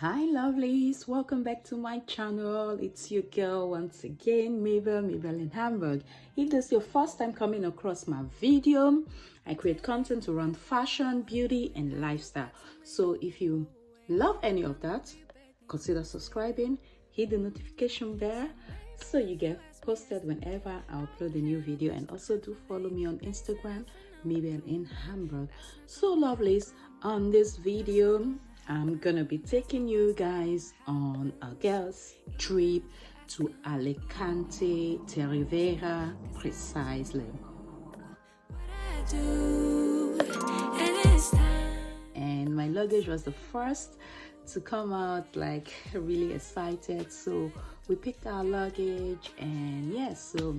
Hi lovelies, welcome back to my channel. It's your girl once again, Mabel in Hamburg. If this is your first time coming across my video, I create content around fashion, beauty and lifestyle. So if you love any of that, consider subscribing, hit the notification bell so you get posted whenever I upload a new video, and also do follow me on Instagram, Mabel in Hamburg. So lovelies, on this video I'm gonna be taking you guys on a girls trip to Alicante, Torevieja precisely. And my luggage was the first to come out, like really excited. So we picked our luggage, and yes, so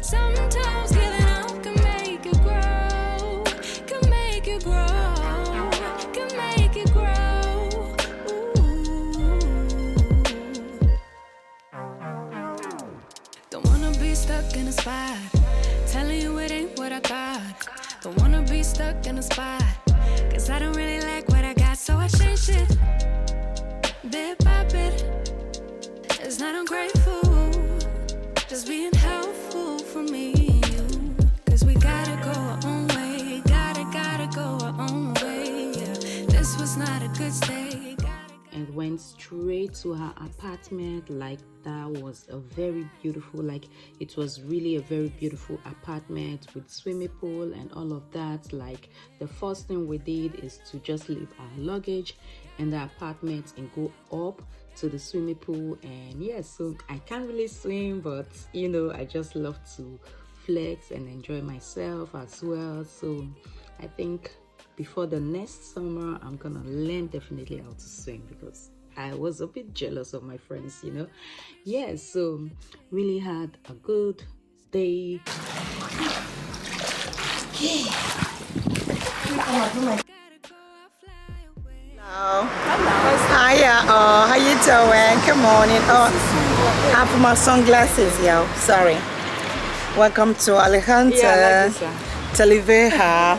sometimes giving up can make you grow, can make you grow. Stuck in a spot, telling you it ain't what I thought. Don't wanna be stuck in a spot, cause I don't really like what I got, so I changed it bit by bit. It's not ungrateful, just being helpful for me and you, cause we gotta go our own way, gotta go our own way, yeah. This was not a good stay. And went straight to her apartment. Like, that was a very beautiful, like it was really a very beautiful apartment with swimming pool and all of that. Like, the first thing we did is to just leave our luggage in the apartment and go up to the swimming pool. And yes, so I can't really swim, but you know, I just love to flex and enjoy myself as well. So I think before the next summer I'm gonna learn definitely how to swim, because I was a bit jealous of my friends, you know. Yes, so really had a good day. Hello. Hiya. How you doing? Good morning. I have my sunglasses, yo. Sorry. Welcome to Alicante, Torevieja.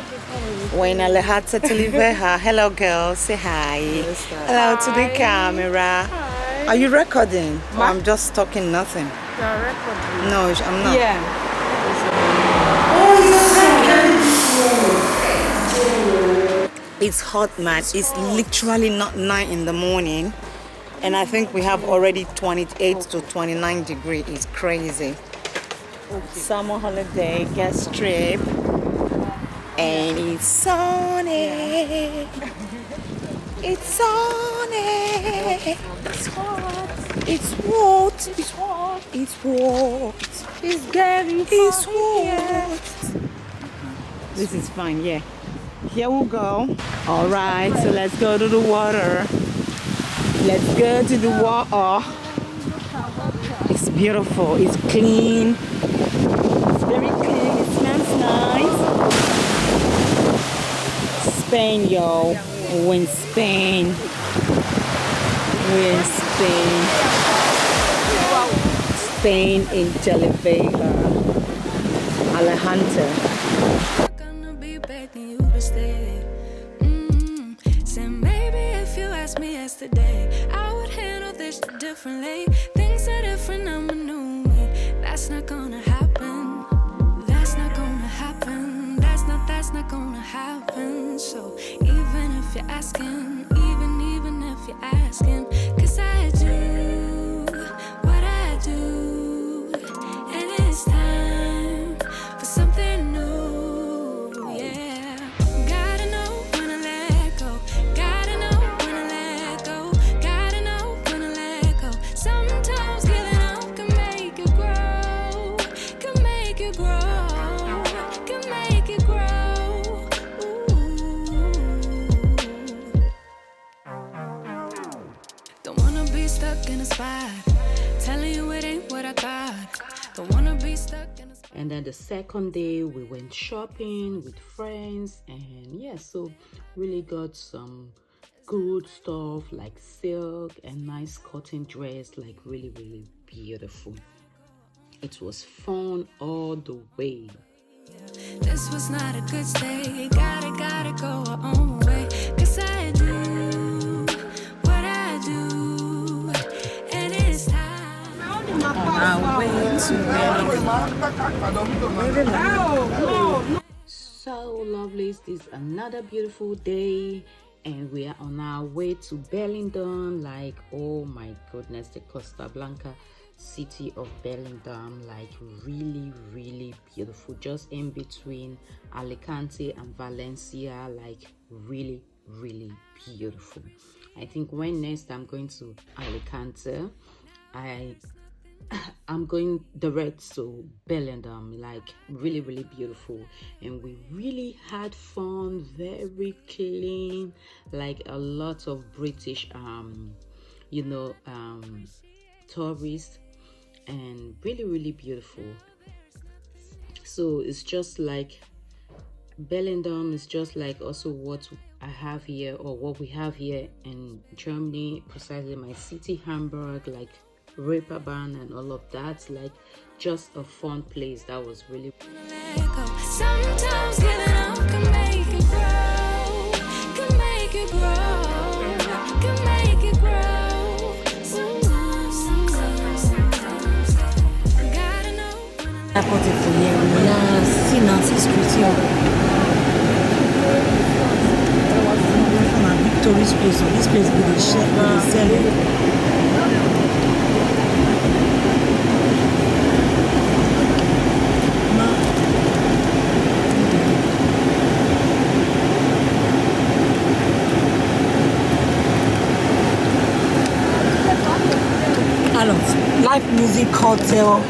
We're in Alicante, Torevieja. Hello, girls. Say hi. Hello to the camera. Hi. Are you recording? Or I'm just talking nothing. You're recording. No, I'm not. Yeah. It's hot, man. It's literally not 9 in the morning, and I think we have already 28 to 29 degrees. It's crazy. Summer holiday, guest trip, and it's sunny. It's sunny. It's hot. It's hot. It's hot. It's hot. It's getting It's hot. hot. This is fine, yeah. Here we go. All right, so let's go to the water. Let's go to the water. It's beautiful. It's clean. It's very clean. It smells nice. Spain, yo. We're in Spain. We're in Spain. Spain in Torevieja, Alicante. Stay. So maybe if you asked me yesterday, I would handle this differently. Things are different, I'm a new me. That's not gonna happen. That's not gonna happen. That's not gonna happen. So even if you're asking, even if you're asking, cause I do what I do, and it's time for something new. And then the second day we went shopping with friends, and yeah, so really got some good stuff like silk and nice cotton dress, like really beautiful. It was fun all the way. This was not a good stay. Gotta go our own way, cause I do to Benidorm. So lovely, this is another beautiful day and we are on our way to Benidorm. Like, oh my goodness, the Costa Blanca city of Benidorm, like really beautiful, just in between Alicante and Valencia, like really beautiful. I think when next I'm going to Alicante, I'm going direct to Benidorm, like really beautiful, and we really had fun, very clean, like a lot of British tourists, and really beautiful. So it's just like Benidorm is just like also what I have here, or what we have here in Germany, precisely my city Hamburg, like Reeperbahn and all of that, like just a fun place. That was really sometimes giving up can make it grow, can make it grow, can make it grow. Sometimes gotta know. Apporter pour hier, on a six Nancy Street. On a Victoria's Place. So this place is the chef, the seller. Alors, live music hotel.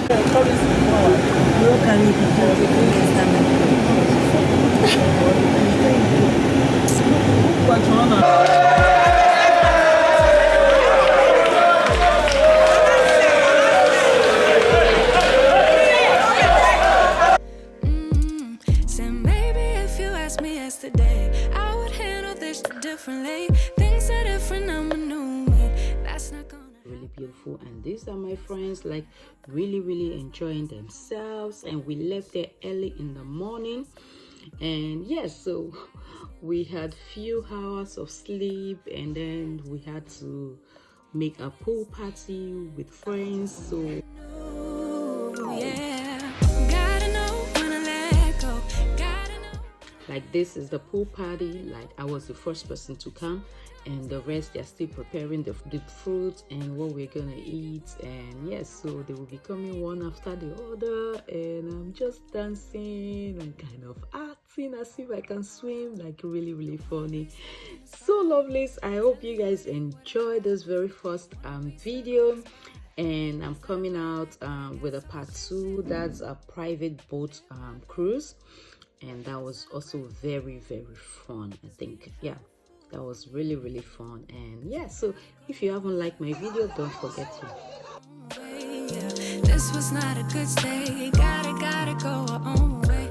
Said maybe if you asked me yesterday, I would handle this differently. Things are different, I'm a new me. That's not gonna. Really beautiful, and these are my friends, like really enjoying themselves, and we left there early in the morning, and yes, so we had few hours of sleep, and then we had to make a pool party with friends. So like this is the pool party. Like I was the first person to come, and the rest they're still preparing the fruit and what we're gonna eat. And yes, so they will be coming one after the other, and I'm just dancing and kind of acting as if I can swim, like really funny. So lovely. I hope you guys enjoy this very first video, and I'm coming out with a part 2. That's a private boat cruise, and that was also very fun. I think, yeah, that was really fun. And yeah, so if you haven't liked my video, don't forget to. This was not a good stay. Gotta go our own way.